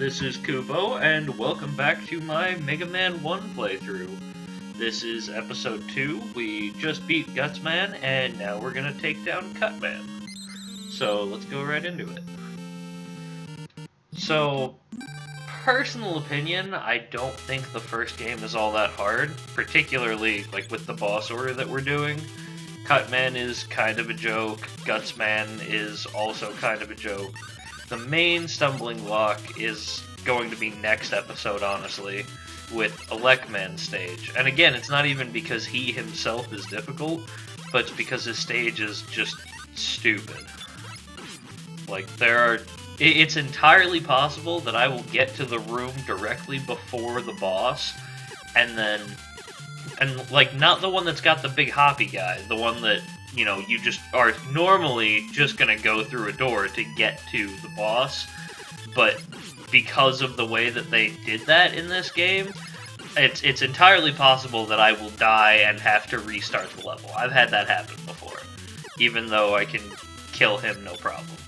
this is Kupo, and welcome back to my Mega Man 1 playthrough. This is episode 2, we just beat Gutsman, and now we're gonna take down Cutman. So, let's go right into it. So, personal opinion, I don't think the first game is all that hard, particularly like with the boss order that we're doing. Cutman is kind of a joke, Gutsman is also kind of a joke. The main stumbling block is going to be next episode, honestly, with Elecman's stage. And again, it's not even because he himself is difficult, but it's because his stage is just stupid. Like, it's entirely possible that I will get to the room directly before the boss, and like, not the one that's got the big hoppy guy, the one that, you know, you just are normally just gonna go through a door to get to the boss, but because of the way that they did that in this game, it's entirely possible that I will die and have to restart the level. I've had that happen before, even though I can kill him no problem.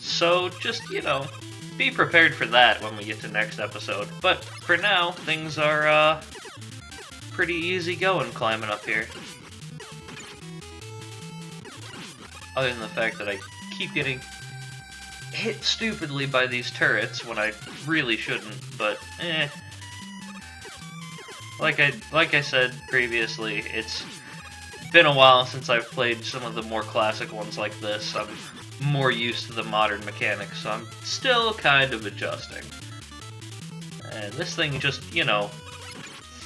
So just, you know, be prepared for that when we get to next episode. But for now, things are pretty easy going climbing up here. Other than the fact that I keep getting hit stupidly by these turrets when I really shouldn't, but Like I said previously, it's been a while since I've played some of the more classic ones like this. I'm more used to the modern mechanics, so I'm still kind of adjusting. And this thing just, you know,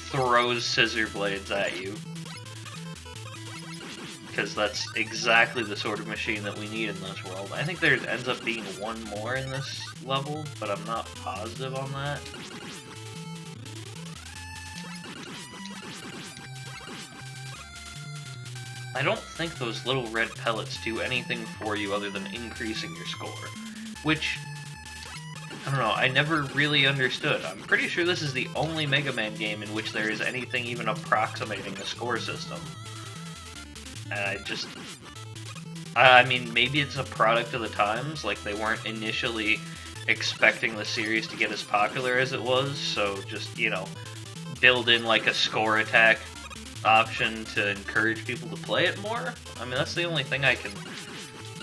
throws scissor blades at you. Because that's exactly the sort of machine that we need in this world. I think there ends up being one more in this level, but I'm not positive on that. I don't think those little red pellets do anything for you other than increasing your score, which, I don't know, I never really understood. I'm pretty sure this is the only Mega Man game in which there is anything even approximating a score system. And I mean, maybe it's a product of the times, like they weren't initially expecting the series to get as popular as it was, so just, you know, build in like a score attack option to encourage people to play it more? I mean, that's the only thing I can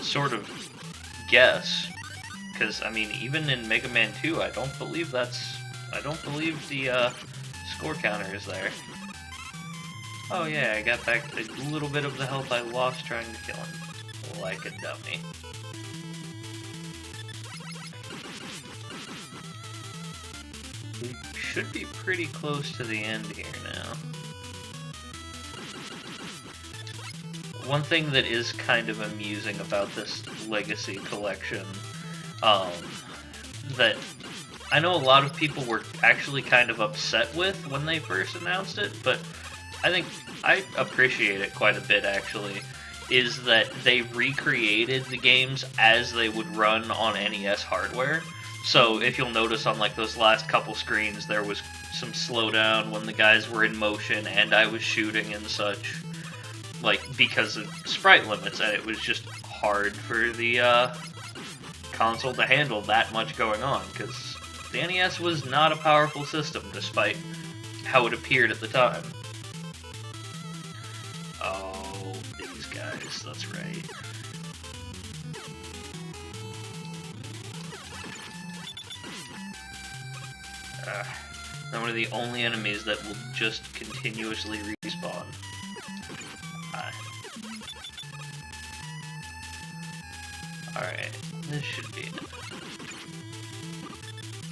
sort of guess. Because, I mean, even in Mega Man 2, I don't believe the score counter is there. Oh yeah, I got back a little bit of the health I lost trying to kill him. Like a dummy. We should be pretty close to the end here now. One thing that is kind of amusing about this Legacy collection, that I know a lot of people were actually kind of upset with when they first announced it, but I think I appreciate it quite a bit, actually, is that they recreated the games as they would run on NES hardware. So if you'll notice on like those last couple screens, there was some slowdown when the guys were in motion and I was shooting and such, like because of sprite limits, and it was just hard for the console to handle that much going on, because the NES was not a powerful system despite how it appeared at the time. Oh, these guys, that's right. They're one of the only enemies that will just continuously respawn. Alright, this should be it.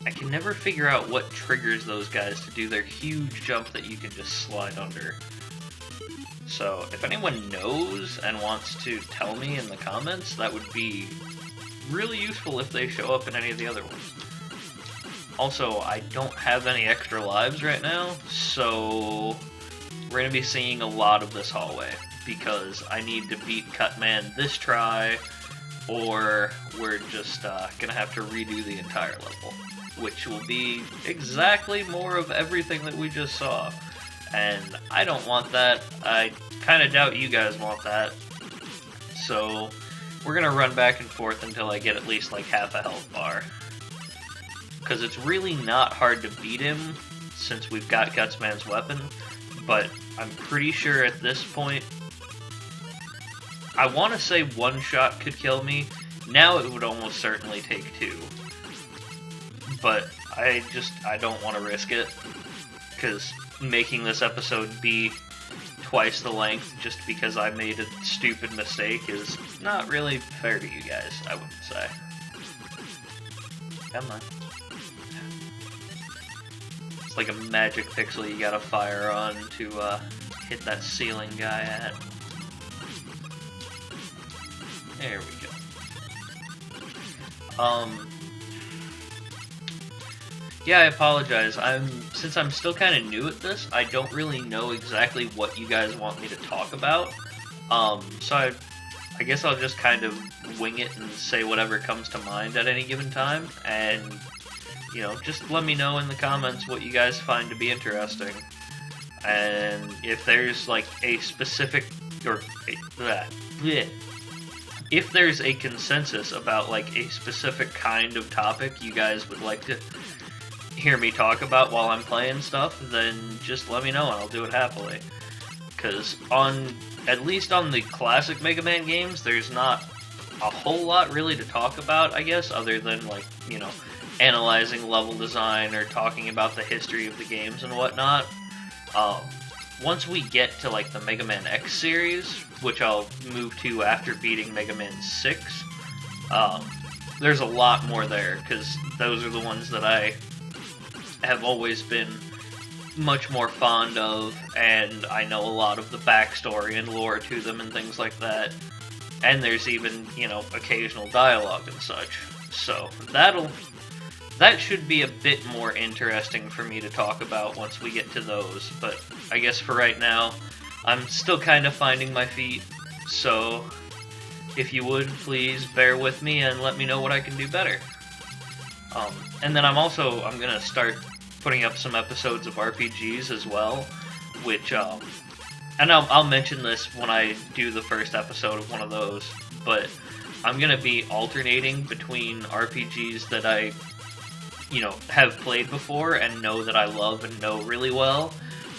I can never figure out what triggers those guys to do their huge jump that you can just slide under. So, if anyone knows and wants to tell me in the comments, that would be really useful if they show up in any of the other ones. Also, I don't have any extra lives right now, so we're going to be seeing a lot of this hallway, because I need to beat Cutman this try, or we're just going to have to redo the entire level, which will be exactly more of everything that we just saw. And I don't want that. I kind of doubt you guys want that. So we're going to run back and forth until I get at least like half a health bar. because it's really not hard to beat him since we've got Gutsman's weapon, but I'm pretty sure at this point, I want to say one shot could kill me. Now it would almost certainly take two. But I don't want to risk it, because making this episode be twice the length just because I made a stupid mistake is not really fair to you guys, I wouldn't say. Come on. It's like a magic pixel you gotta fire on to hit that ceiling guy at. There we go. Yeah, I apologize. Since I'm still kind of new at this, I don't really know exactly what you guys want me to talk about. So I guess I'll just kind of wing it and say whatever comes to mind at any given time, and, you know, just let me know in the comments what you guys find to be interesting. And if there's, like, a specific, or, if there's a consensus about, like, a specific kind of topic you guys would like to hear me talk about while I'm playing stuff, then just let me know and I'll do it happily. Because at least on the classic Mega Man games, there's not a whole lot really to talk about, I guess, other than, like, you know, analyzing level design or talking about the history of the games and whatnot. Once we get to, like, the Mega Man X series, which I'll move to after beating Mega Man 6, there's a lot more there, because those are the ones that I have always been much more fond of, and I know a lot of the backstory and lore to them and things like that. And there's even, you know, occasional dialogue and such. So that should be a bit more interesting for me to talk about once we get to those. But I guess for right now, I'm still kind of finding my feet. So if you would, please bear with me and let me know what I can do better. And then I'm gonna start putting up some episodes of RPGs as well, which, and I'll mention this when I do the first episode of one of those, but I'm gonna be alternating between RPGs that I, you know, have played before and know that I love and know really well,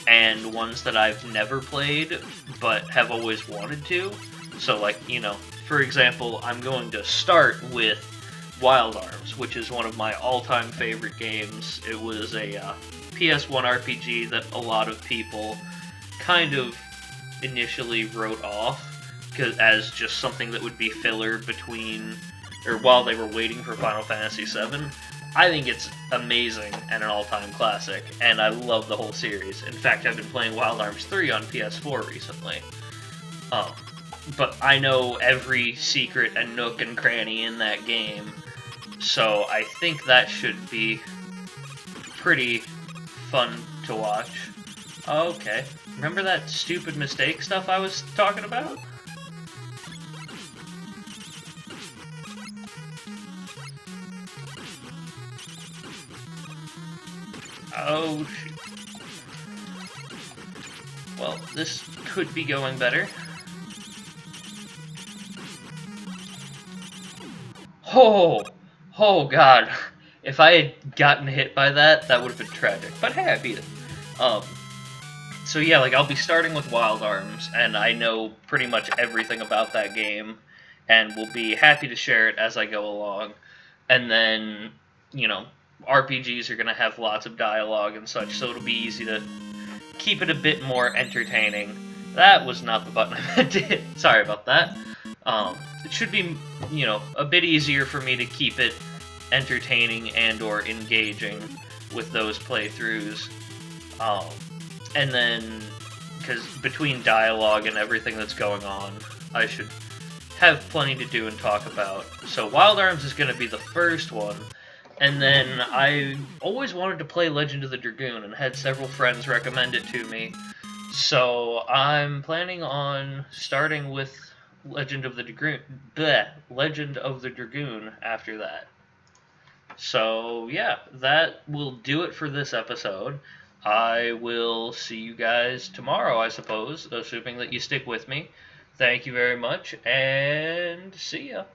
and ones that I've never played, but have always wanted to. So, like, you know, for example, I'm going to start with Wild Arms, which is one of my all-time favorite games. It was a PS1 RPG that a lot of people kind of initially wrote off as just something that would be filler between, or while they were waiting for Final Fantasy VII. I think it's amazing and an all-time classic, and I love the whole series. In fact, I've been playing Wild Arms 3 on PS4 recently. But I know every secret and nook and cranny in that game, so I think that should be pretty fun to watch. Okay, remember that stupid mistake stuff I was talking about? Oh, shoot. Well, this could be going better. Oh god. If I had gotten hit by that, that would have been tragic. But hey, I beat it. So yeah, like, I'll be starting with Wild Arms, and I know pretty much everything about that game, and will be happy to share it as I go along. And then, you know, RPGs are going to have lots of dialogue and such, so it'll be easy to keep it a bit more entertaining. That was not the button I meant to hit. Sorry about that. It should be, you know, a bit easier for me to keep it entertaining and or engaging with those playthroughs. And then, because between dialogue and everything that's going on, I should have plenty to do and talk about. So Wild Arms is going to be the first one, and then I always wanted to play Legend of the Dragoon and had several friends recommend it to me. So I'm planning on starting with Legend of the Dragoon after that. So yeah, that will do it for this episode. I will see you guys tomorrow, I suppose, assuming that you stick with me. Thank you very much, and see ya.